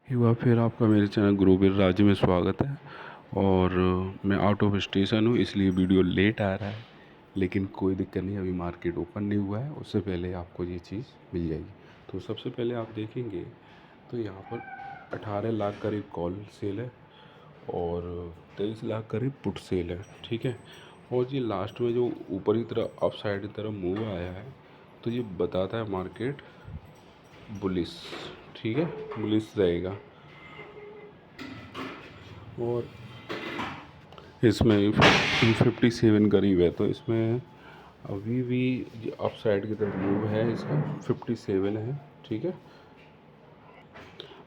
एक बार फिर आपका मेरे चैनल ग्रोबिल राज्य में स्वागत है। और मैं आउट ऑफ स्टेशन हूँ, इसलिए वीडियो लेट आ रहा है, लेकिन कोई दिक्कत नहीं। अभी मार्केट ओपन नहीं हुआ है, उससे पहले आपको ये चीज़ मिल जाएगी। तो सबसे पहले आप देखेंगे तो यहाँ पर 18 लाख करीब कॉल सेल है और 23 लाख करीब पुट सेल है, ठीक है। और ये लास्ट में जो ऊपर की तरफ अप साइड की तरफ मूव आया है, तो ये बताता है मार्केट बुलिश, ठीक है, बुलिश रहेगा। और इसमें 57 करीब है, तो इसमें अभी भी अप साइड की तरफ मूव है, इसका 57 है, ठीक है।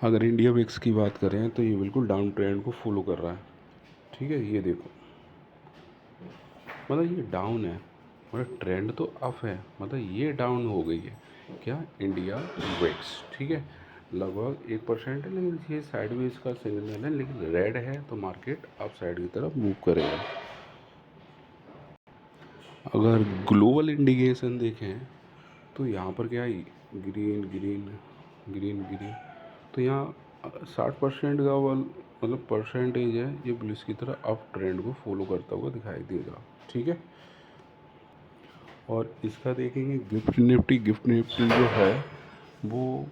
अगर इंडिया विक्स की बात करें तो ये बिल्कुल डाउन ट्रेंड को फॉलो कर रहा है, ठीक है। ये देखो, मतलब ये डाउन है, मतलब ट्रेंड तो अप है, मतलब ये डाउन हो गई है क्या, इंडिया विक्स, ठीक है। लगभग 1% है, लेकिन ये साइडवेज का सिग्नल है, लेकिन रेड है तो मार्केट अप साइड की तरफ मूव करेगा। अगर ग्लोबल इंडिकेशन देखें तो यहाँ पर क्या है, ग्रीन ग्रीन ग्रीन ग्रीन, तो यहाँ 60% का मतलब परसेंटेज है, ये बुलिश की तरह अप ट्रेंड को फॉलो करता हुआ दिखाई देगा, ठीक है। और इसका देखेंगे गिफ्ट निफ्टी जो है वो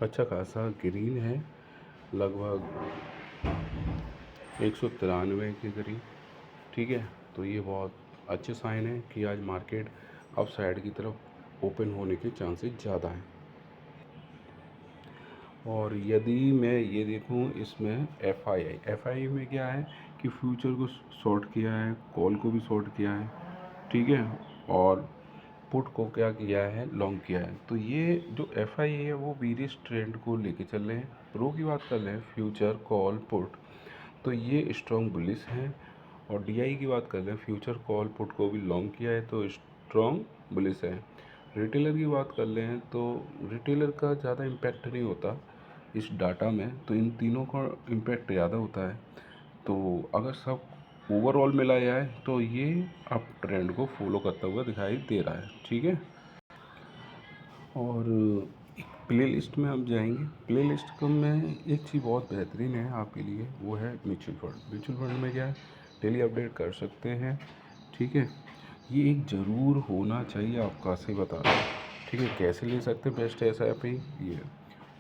अच्छा खासा ग्रीन है, लगभग 193 के करीब, ठीक है। तो ये बहुत अच्छे साइन है कि आज मार्केट अप साइड की तरफ ओपन होने के चांसेस ज़्यादा हैं। और यदि मैं ये देखूं इसमें एफ आई में क्या है कि फ्यूचर को शॉर्ट किया है, कॉल को भी शॉर्ट किया है, ठीक है, और पुट को क्या किया है, लॉन्ग किया है। तो ये जो एफ आई है वो बेरिश ट्रेंड को लेके चल रहे हैं। प्रो की बात कर रहे हैं, फ्यूचर कॉल पुट, तो ये स्ट्रॉन्ग बुलिश हैं। और डी आई की बात कर रहे हैं, फ्यूचर कॉल पुट को भी लॉन्ग किया है तो स्ट्रॉन्ग बुलिश है। रिटेलर की बात कर रहे हैं तो रिटेलर का ज़्यादा इम्पैक्ट नहीं होता इस डाटा में, तो इन तीनों का इम्पैक्ट ज़्यादा होता है। तो अगर सब ओवरऑल मिला जाए तो ये अप ट्रेंड को फॉलो करता हुआ दिखाई दे रहा है, ठीक है। और एक प्ले लिस्ट में हम जाएंगे। प्ले लिस्ट को में एक चीज़ बहुत बेहतरीन है आपके लिए, वो है म्यूचुअल फंड। म्यूचुअल फंड में क्या है, डेली अपडेट कर सकते हैं, ठीक है। ये एक ज़रूर होना चाहिए आपका, सही बता रहा हूँ, ठीक है। कैसे ले सकते हैं बेस्ट एस आई पी,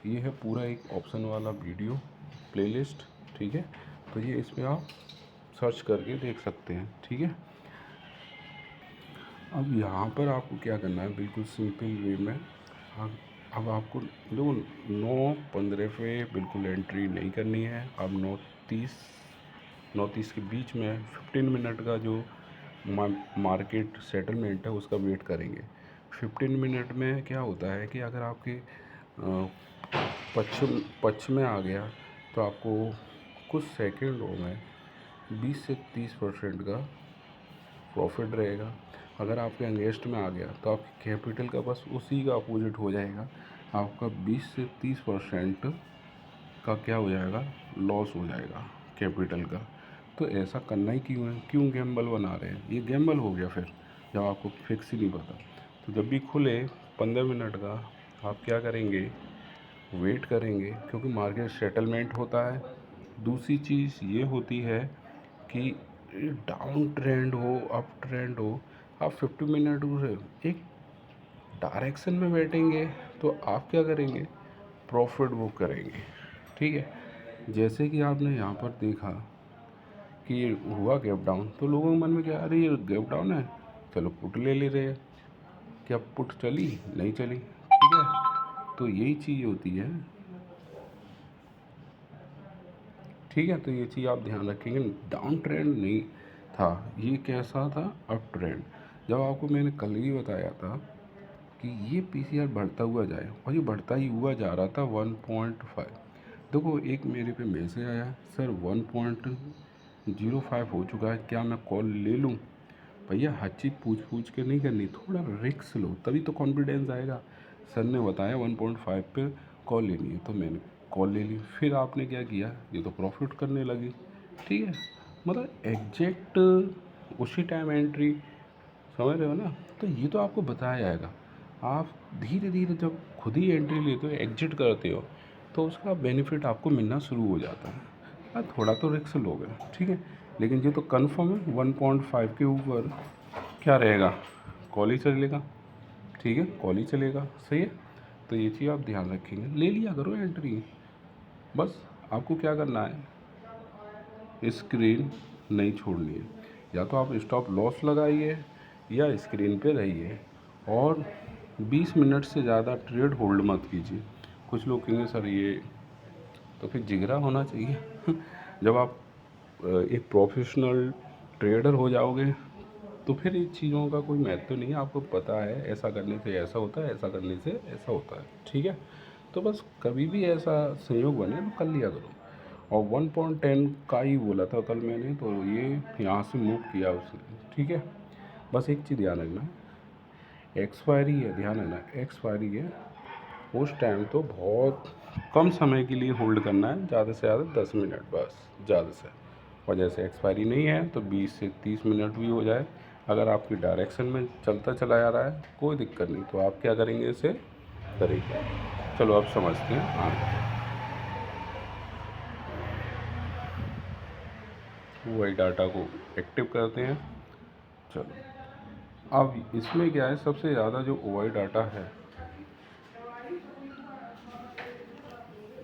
ये है पूरा एक ऑप्शन वाला वीडियो प्लेलिस्ट, ठीक है। तो ये इस पर आप सर्च करके देख सकते हैं, ठीक है। अब यहाँ पर आपको क्या करना है, बिल्कुल सिंपल वे में। अब आपको देखो 9:15 पे बिल्कुल एंट्री नहीं करनी है। अब 9:30 के बीच में 15 मिनट का जो मार्केट सेटलमेंट है उसका वेट करेंगे। 15 मिनट में क्या होता है कि अगर आपके पक्ष में आ गया तो आपको कुछ सेकंडों में 20 से 30% का प्रॉफिट रहेगा। अगर आपके अगेंस्ट में आ गया तो आपके कैपिटल का बस उसी का अपोजिट हो जाएगा, आपका 20 से 30% का क्या हो जाएगा, लॉस हो जाएगा कैपिटल का। तो ऐसा करना ही क्यों है, क्यों गैम्बल बना रहे हैं, ये गैम्बल हो गया फिर जब आपको फिक्स ही नहीं पता। तो जब भी खुले 15 मिनट का आप क्या करेंगे, वेट करेंगे, क्योंकि मार्केट सेटलमेंट होता है। दूसरी चीज़ ये होती है कि डाउन ट्रेंड हो अप ट्रेंड हो, आप 50 मिनट से एक डायरेक्शन में बैठेंगे तो आप क्या करेंगे, प्रॉफिट बुक करेंगे, ठीक है। जैसे कि आपने यहाँ पर देखा कि ये हुआ गैप डाउन, तो लोगों के मन में क्या, अरे ये गैप डाउन है, चलो पुट ले रहे हैं। क्या पुट चली, नहीं चली, ठीक है। तो यही चीज़ होती है, ठीक है। तो ये चीज़ आप ध्यान रखेंगे, डाउन ट्रेंड नहीं था, ये कैसा था, अप ट्रेंड। जब आपको मैंने कल ही बताया था कि ये पीसीआर बढ़ता हुआ जाए, और ये बढ़ता ही हुआ जा रहा था 1.5। देखो एक मेरे पे मैसेज आया, सर 1.05 हो चुका है, क्या मैं कॉल ले लूँ। भैया हर चीज़ पूछ के नहीं करनी, थोड़ा रिस्क लो तभी तो कॉन्फिडेंस आएगा। सर ने बताया 1.5 पे कॉल लेनी है, तो मैंने कॉल ले ली। फिर आपने क्या किया, ये तो प्रॉफिट करने लगी, ठीक है। मतलब एग्जैक्ट उसी टाइम एंट्री, समझ रहे हो ना। तो ये तो आपको बताया जाएगा, आप धीरे धीरे जब खुद ही एंट्री लेते हो, एग्जिट करते हो, तो उसका बेनिफिट आपको मिलना शुरू हो जाता है। हाँ, थोड़ा तो रिस्क लोगे, ठीक है, लेकिन ये तो कन्फर्म है 1.5 के ऊपर क्या रहेगा, कॉल ही चलेगा, ठीक है, कॉल ही चलेगा, सही है। तो ये चीज़ आप ध्यान रखेंगे, ले लिया करो एंट्री। बस आपको क्या करना है, स्क्रीन नहीं छोड़नी है, या तो आप स्टॉप लॉस लगाइए या स्क्रीन पे रहिए, और 20 मिनट से ज़्यादा ट्रेड होल्ड मत कीजिए। कुछ लोग कहेंगे सर ये तो फिर जिगरा होना चाहिए जब आप एक प्रोफेशनल ट्रेडर हो जाओगे तो फिर इन चीज़ों का कोई महत्व नहीं है, आपको पता है ऐसा करने से ऐसा होता है, ऐसा करने से ऐसा होता है, ठीक है। तो बस कभी भी ऐसा संयोग बने तो कर लिया करो। और 1.10 का ही बोला था कल मैंने, तो ये यहाँ से मूव किया उसने, ठीक है। बस एक चीज़ ध्यान रखना, एक्सपायरी है, ध्यान रखना एक्सपायरी है, उस टाइम तो बहुत कम समय के लिए होल्ड करना है, ज़्यादा से ज़्यादा 10 मिनट बस, ज़्यादा से। और जैसे एक्सपायरी नहीं है तो 20 से 30 मिनट भी हो जाए, अगर आपकी डायरेक्शन में चलता चला जा रहा है कोई दिक्कत नहीं, तो आप क्या करेंगे, इसे करेंगे। चलो अब समझते हैं। हाँ, वही डाटा को एक्टिव करते हैं। चलो अब इसमें क्या है, सबसे ज़्यादा जो ओ डाटा है,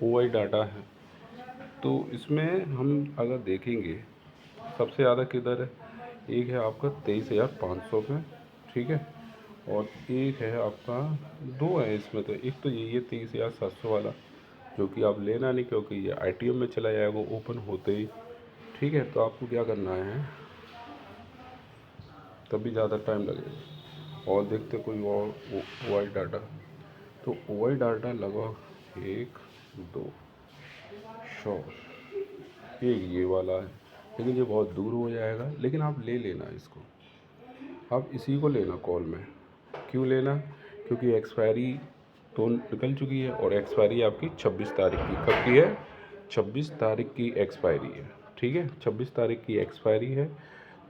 ओ डाटा है, तो इसमें हम अगर देखेंगे सबसे ज़्यादा किधर है, एक है आपका 23,500 पे, ठीक है, और एक है आपका, दो है इसमें, तो एक तो यही है 23,700 वाला, जो कि आप लेना नहीं क्योंकि ये आईटीएम में चला जाएगा ओपन होते ही, ठीक है। तो आपको क्या करना है, तभी ज़्यादा टाइम लगेगा। और देखते कोई और ओ डाटा, तो ओ डाटा लगभग 1 2 100, एक ये वाला है, लेकिन ये बहुत दूर हो जाएगा, लेकिन आप ले लेना इसको, आप इसी को लेना कॉल में। क्यों लेना, क्योंकि एक्सपायरी तो निकल चुकी है, और एक्सपायरी आपकी 26 तारीख की, कब की है, 26 तारीख की एक्सपायरी है, ठीक है, 26 तारीख की एक्सपायरी है।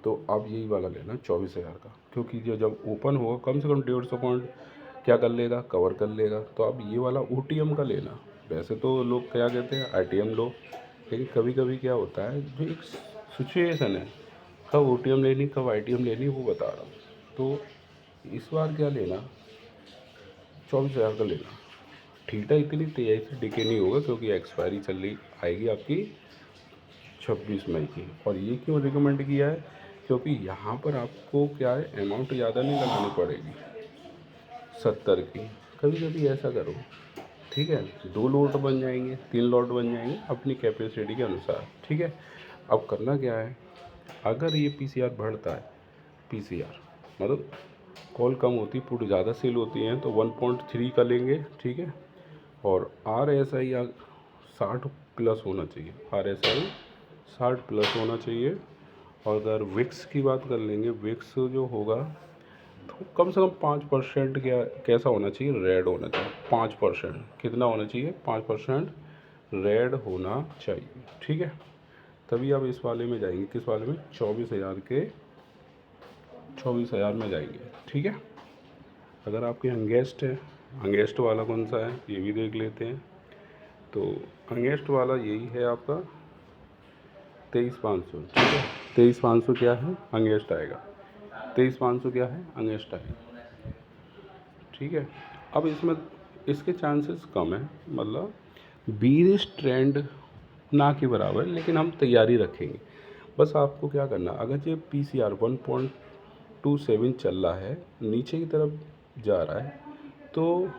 तो आप यही वाला लेना 24,000 का, क्योंकि जो जब ओपन होगा कम से कम 150 पॉइंट क्या कर लेगा, कवर कर लेगा। तो आप ये वाला OTM का लेना। वैसे तो लोग क्या कहते हैं ITM लो, लेकिन कभी कभी क्या होता है, जो एक सिचुएशन है, कब OTM लेनी कब ITM लेनी वो बता रहा हूँ। तो इस बार क्या लेना, 24,000 का लेना, ठीक है, इतनी तेज़ी से डिके नहीं होगा क्योंकि एक्सपायरी चल रही आएगी आपकी 26 मई की। और ये क्यों रिकमेंड किया है, क्योंकि यहाँ पर आपको क्या है, अमाउंट ज़्यादा नहीं लगानी पड़ेगी 70 की। कभी कभी ऐसा करो, ठीक है, 2 लॉट बन जाएंगे, 3 लॉट बन जाएंगे अपनी कैपेसिटी के अनुसार, ठीक है। अब करना क्या है, अगर ये PCR बढ़ता है, PCR मतलब कॉल कम होती पुट ज़्यादा सेल होती हैं, तो 1.3 का लेंगे, ठीक है। और RSI 60 प्लस होना चाहिए, RSI 60 प्लस होना चाहिए। और अगर विक्स की बात कर लेंगे, विक्स जो होगा तो कम से कम 5% क्या कैसा होना चाहिए, रेड होना चाहिए, 5%, कितना होना चाहिए, 5% रेड होना चाहिए, ठीक है। तभी आप इस वाले में जाएंगे, किस वाले में, 24,000 के, 24,000 में जाएंगे, ठीक है। अगर आपके हंगेस्ट है, हंगेस्ट वाला कौन सा है ये भी देख लेते हैं। तो हंगेस्ट वाला यही है आपका 23,500, ठीक है, 23,500 क्या है, हंगेस्ट आएगा, 23,500 क्या है, हंगेस्ट आएगा, ठीक है। अब इसमें इसके चांसेस कम है, मतलब बीरिश ट्रेंड ना के बराबर, लेकिन हम तैयारी रखेंगे। बस आपको क्या करना, अगर ये PCR 1.27 चल रहा है, नीचे की तरफ जा रहा है, तो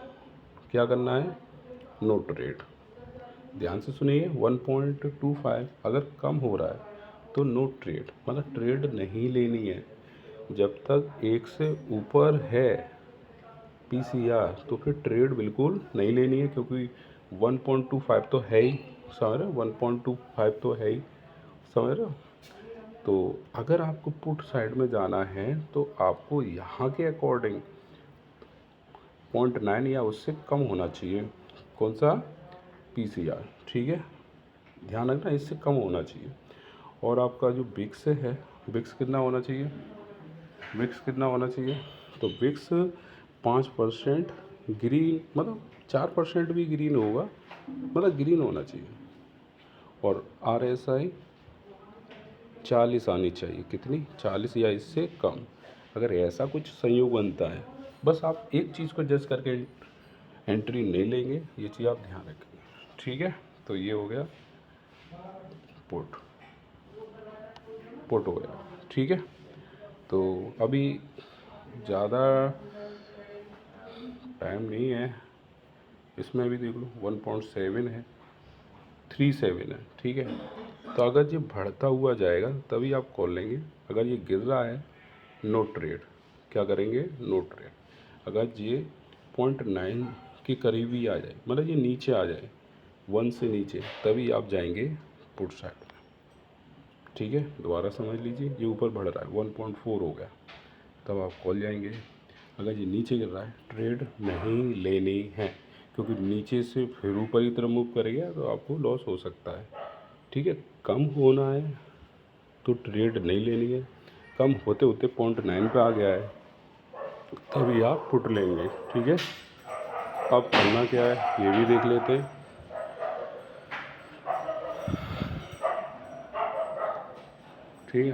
क्या करना है, नो ट्रेड। ध्यान से सुनिए, 1.25 अगर कम हो रहा है तो नो ट्रेड, मतलब ट्रेड नहीं लेनी है जब तक एक से ऊपर है PCR, तो फिर ट्रेड बिल्कुल नहीं लेनी है, क्योंकि 1.25 तो है ही, समझ रहे हो, 1.25 तो है ही, समझ रहे हो। तो अगर आपको पुट साइड में जाना है तो आपको यहाँ के अकॉर्डिंग 0.9 या उससे कम होना चाहिए, कौन सा, PCR, ठीक है, ध्यान रखना इससे कम होना चाहिए। और आपका जो विक्स है, विक्स कितना होना चाहिए, विक्स कितना होना चाहिए, तो विक्स 5% ग्रीन, मतलब 4% भी ग्रीन होगा, मतलब ग्रीन होना चाहिए। और RSI 40 आनी चाहिए, कितनी, 40 या इससे कम। अगर ऐसा कुछ संयोग बनता है, बस आप एक चीज़ को जज करके एंट्री नहीं लेंगे, ये चीज़ आप ध्यान रखेंगे, ठीक है। तो ये हो गया पुट हो गया, ठीक है। तो अभी ज़्यादा टाइम नहीं है, इसमें भी देख लो 1.7 है, 37 है, ठीक है। तो अगर ये बढ़ता हुआ जाएगा तभी आप कॉल लेंगे। अगर ये गिर रहा है, नो ट्रेड। क्या करेंगे, नो ट्रेड। अगर ये 0.9 के करीब ही आ जाए, मतलब ये नीचे आ जाए 1 से नीचे, तभी आप जाएंगे पुट साइड में, ठीक है। दोबारा समझ लीजिए, ये ऊपर बढ़ रहा है 1.4 हो गया, तब आप कॉल जाएंगे। अगर ये नीचे गिर रहा है, ट्रेड नहीं लेनी है, क्योंकि नीचे से फिर ऊपर की तरफ मूव करेगा तो आपको लॉस हो सकता है, ठीक है। कम होना है तो ट्रेड नहीं लेनी है। कम होते होते 0.9 पे आ गया है, तभी आप पुट लेंगे, ठीक है। अब करना क्या है ये भी देख लेते हैं, ठीक है।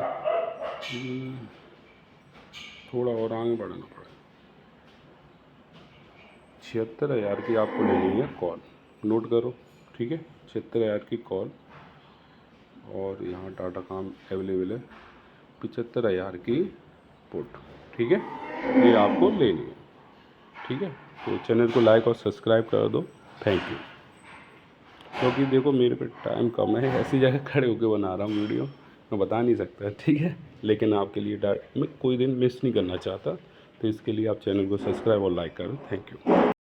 थोड़ा और आगे बढ़ना पड़ेगा। 76,000 की आपको लेनी है कॉल, नोट करो, ठीक है। 76,000 की कॉल, और यहाँ टाटा काम अवेलेबल है 75,000 की पुट, ठीक है। ये आपको लेनी है, ठीक है। तो चैनल को लाइक और सब्सक्राइब कर दो, थैंक यू। क्योंकि देखो मेरे पे टाइम कम है, ऐसी जगह खड़े होकर बना रहा हूँ वीडियो, मैं बता नहीं सकता, ठीक है। लेकिन आपके लिए मैं कोई दिन मिस नहीं करना चाहता, तो इसके लिए आप चैनल को सब्सक्राइब और लाइक करो, थैंक यू।